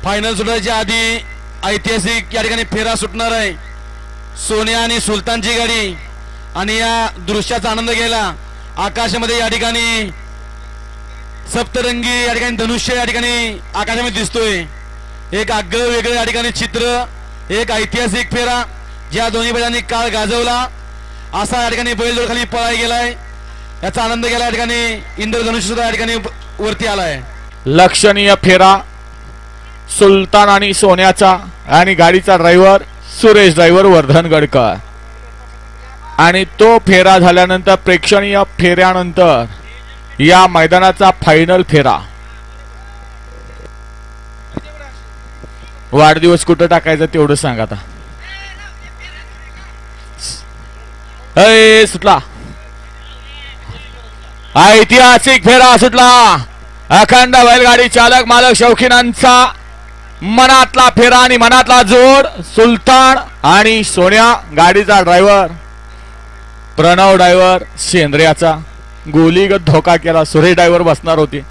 Final सुटायच्या आधी ऐतिहासिक या ठिकाणी फेरा सुटणार आहे। सोन्या आणि सुलतानची गाडी आणि या दृश्याचा आनंद घ्यायला आकाशामध्ये या ठिकाणी सप्तरंगी या ठिकाणी धनुष्य या ठिकाणी आकाशामध्ये दिसतोय। एक आगळं वेगळं या ठिकाणी चित्र, एक ऐतिहासिक फेरा ज्या दोन्ही बैलांनी काळ गाजवला असा या ठिकाणी बैलजोड खाली पळायला गेलाय। याचा आनंद घ्यायला या ठिकाणी इंद्रधनुष्य सुद्धा या ठिकाणी वरती आलाय। लक्षणीय फेरा सुलतान आणि सोन्याचा आणि गाडीचा ड्रायव्हर सुरेश ड्रायव्हर वर्धन गडकर आणि तो फेरा झाल्यानंतर प्रेक्षणीय फेऱ्यानंतर या मैदानाचा फायनल फेरा। वाढदिवस कुठं टाकायचा तेवढं सांग आता। सुटला ऐतिहासिक फेरा सुटला। अखंड बैलगाडी चालक मालक शौकीनांचा मनातला फेरा आणि मनातला जोड सुलतान आणि सोन्या गाडीचा ड्रायव्हर प्रणव ड्रायव्हर शेंद्र्याचा गोलीगत धोका केला। सुरेश ड्रायव्हर बसणार होते